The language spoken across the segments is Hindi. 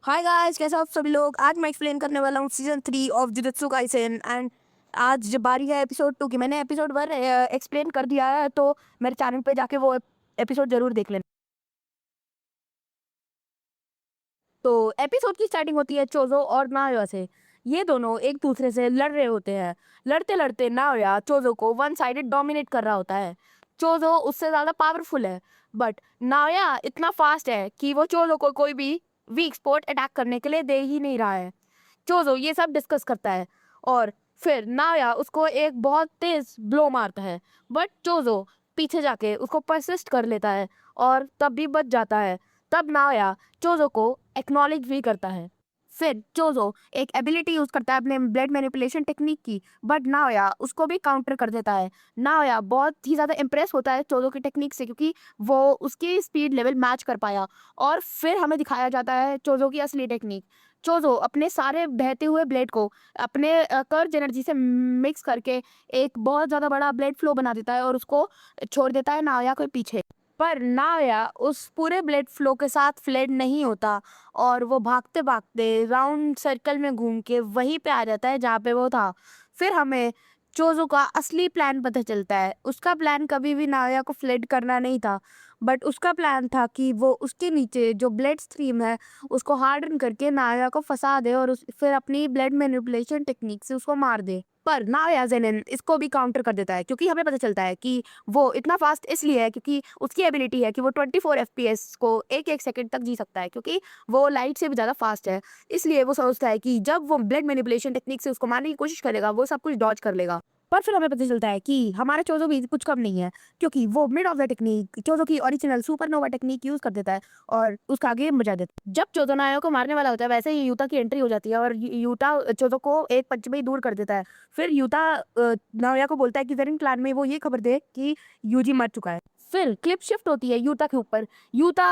हाय गाइस, कैसे हो आप सभी लोग। आज मैं एक्सप्लेन करने वाला हूँ season 3 of jujutsu Kaisen. And आज जब बारी है एपिसोड 2 की, मैंने एपिसोड 1 एक्सप्लेन कर दिया है, तो मेरे चैनल पे जाके वो एपिसोड जरूर देख लेना। तो एपिसोड की स्टार्टिंग होती है चोजो और नाओया से। ये दोनों एक दूसरे से लड़ रहे होते हैं। लड़ते लड़ते नाओया चोजो को वन साइडेड डोमिनेट कर रहा होता है। चोजो उससे ज्यादा पावरफुल है, बट नाओया इतना फास्ट है कि वो चोजो को कोई भी वीक स्पॉट अटैक करने के लिए दे ही नहीं रहा है। चोजो ये सब डिस्कस करता है और फिर नाया उसको एक बहुत तेज ब्लो मारता है, बट चोजो पीछे जाके उसको परसिस्ट कर लेता है और तब भी बच जाता है। तब नाया चोजो को एक्नॉलेज भी करता है। फिर चोजो एक एबिलिटी यूज करता है अपने ब्लड मैनिपुलेशन टेक्निक की, बट नाया उसको भी काउंटर कर देता है। नाया बहुत ही ज्यादा इम्प्रेस होता है चोजो की टेक्निक से, क्योंकि वो उसकी स्पीड लेवल मैच कर पाया। और फिर हमें दिखाया जाता है चोजो की असली टेक्निक। चोजो अपने सारे बहते हुए ब्लेड को अपने कर्ज एनर्जी से मिक्स करके एक बहुत ज्यादा बड़ा ब्लेड फ्लो बना देता है और उसको छोड़ देता है नाया के पीछे। पर नाया उस पूरे ब्लेड फ्लो के साथ फ्लेड नहीं होता और वो भागते भागते राउंड सर्कल में घूम के वहीं पे आ जाता है जहाँ पे वो था। फिर हमें चोजो का असली प्लान पता चलता है। उसका प्लान कभी भी नाया को फ्लेड करना नहीं था, बट उसका प्लान था कि वो उसके नीचे जो ब्लड स्ट्रीम है उसको हार्डन करके नाया को फंसा दे और फिर अपनी ब्लड मैनिपुलेशन टेक्निक से उसको मार दे। पर नाया जेनिन इसको भी काउंटर कर देता है, क्योंकि हमें पता चलता है कि वो इतना फास्ट इसलिए है क्योंकि उसकी एबिलिटी है कि वो 24 FPS को एक एक सेकंड तक जी सकता है, क्योंकि वो लाइट से भी ज़्यादा फास्ट है। इसलिए वो सोचता है कि जब वो ब्लड मैनिपुलेशन टेक्निक से उसको मारने की कोशिश करेगा वो सब कुछ डॉज कर लेगा। पर फिर हमें पता चलता है कि हमारा चोजो भी कुछ कम नहीं है, क्योंकि वो मिड ऑफ द टेक्निक चोजो की ओरिजिनल सुपरनोवा टेक्निक यूज कर देता है और उसका आगे बजा देता है। जब चोजो नायो को मारने वाला होता है, वैसे ही यूता की एंट्री हो जाती है और यूता चोजो को एक पंच में ही दूर कर देता है। फिर यूता नाया को बोलता है कि जेनिन क्लान में वो ये खबर दे कि यूजी मर चुका है। फिर क्लिप शिफ्ट होती है यूता के ऊपर। यूता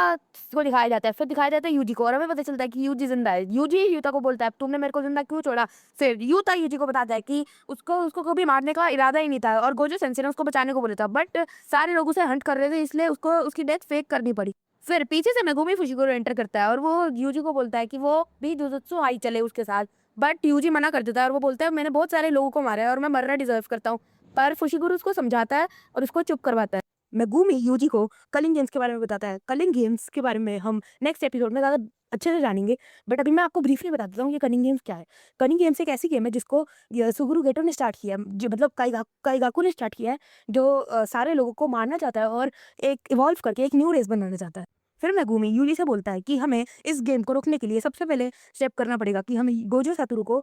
को दिखाया जाता है, फिर दिखाया जाता है यूजी को, और हमें पता चलता है कि यूजी जिंदा है। यूजी यूता को बोलता है तुमने मेरे को जिंदा क्यों छोड़ा। फिर यूता यूजी को बताता है कि उसको उसको कभी मारने का इरादा ही नहीं था और गोजो सेंसेई ने उसको बचाने को बोला था, बट सारे लोग उसे हंट कर रहे थे, इसलिए उसको उसकी डेथ फेक करनी पड़ी। फिर पीछे से मेगुमी फुशिकोरो एंटर करता है और वो यूजी को बोलता है कि वो भी जुजुत्सु हाई चले उसके साथ, बट यूजी मना कर देता है और वो बोलता है मैंने बहुत सारे लोगों को मारा है और मैं मरना डिजर्व करता हूँ। पर फुशिकोरो उसको समझाता है और उसको चुप करवाता है। मेगुमी यूजी को कलिंग गेम्स के बारे में बताता है। कलिंग गेम्स के बारे में हम नेक्स्ट एपिसोड में ज़्यादा अच्छे से जानेंगे, बट अभी मैं आपको ब्रीफली बता देता हूँ ये कलिंग गेम्स क्या है। कलिंग गेम्स एक ऐसी गेम है जिसको सुगुरु गेटो ने स्टार्ट किया है, जो मतलब काइगाकू ने स्टार्ट किया है, जो सारे लोगों को मारना चाहता है और एक इवॉल्व करके एक न्यू रेस बनाना चाहता है। फिर मेगुमी यूजी से बोलता है कि हमें इस गेम को रोकने के लिए सबसे पहले स्टेप करना पड़ेगा कि हमें गोजो सातोरू को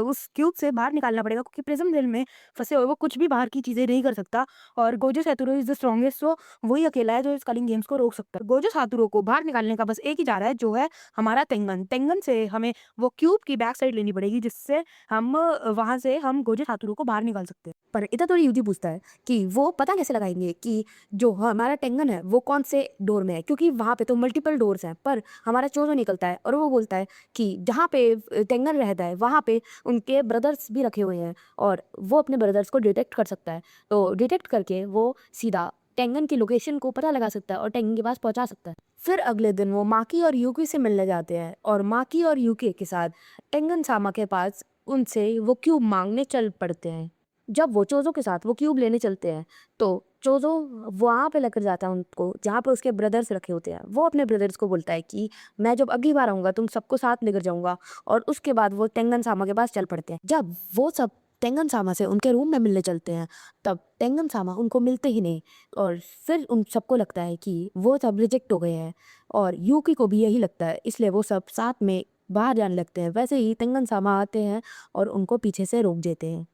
उस क्यूब से बाहर निकालना पड़ेगा, क्योंकि प्रिज्म जेल में फंसे हुए वो कुछ भी बाहर की चीज़ें नहीं कर सकता और Gojo Satoru is the strongest, so वही अकेला है जो इस कलिंग गेम्स को रोक सकता है। गोजो सातोरू को बाहर निकालने का बस एक ही चारा है, जो है हमारा तेंगन। तेंगन से हमें वो क्यूब की बैक साइड लेनी पड़ेगी, जिससे हम वहां से हम गोजो सातोरू को बाहर निकाल सकते हैं। पर इतना तो यूजी पूछता है कि वो पता कैसे लगाएंगे कि जो हमारा टेंगन है वो कौन से डोर में है, क्योंकि वहाँ पे तो मल्टीपल डोर्स हैं। पर हमारा चोजो निकलता है और वो बोलता है कि जहाँ पे टेंगन रहता है वहाँ पे उनके ब्रदर्स भी रखे हुए हैं और वो अपने ब्रदर्स को डिटेक्ट कर सकता है। तो डिटेक्ट करके वो सीधा टेंगन की लोकेशन को पता लगा सकता है और टेंगन के पास पहुंचा सकता है। फिर अगले दिन वो माकी और यूकी से मिलने जाते हैं और माकी और यूकी के साथ टेंगन सामा के पास उनसे वो क्यूब मांगने चल पड़ते हैं। जब वो चोजो के साथ वो क्यूब लेने चलते हैं, तो चोजो वहाँ पे लेकर जाता है उनको जहाँ पे उसके ब्रदर्स रखे होते हैं। वो अपने ब्रदर्स को बोलता है कि मैं जब अगली बार आऊँगा तुम सबको साथ लेकर जाऊँगा, और उसके बाद वो टेंगन सामा के पास चल पड़ते हैं। जब वो सब टेंगन सामा से उनके रूम में मिलने चलते हैं, तब टेंगन सामा उनको मिलते ही नहीं और फिर उन सबको लगता है कि वो सब रिजेक्ट हो गए हैं और यूकी को भी यही लगता है, इसलिए वो सब साथ में बाहर जाने लगते हैं। वैसे ही टेंगन सामा आते हैं और उनको पीछे से रोक देते हैं।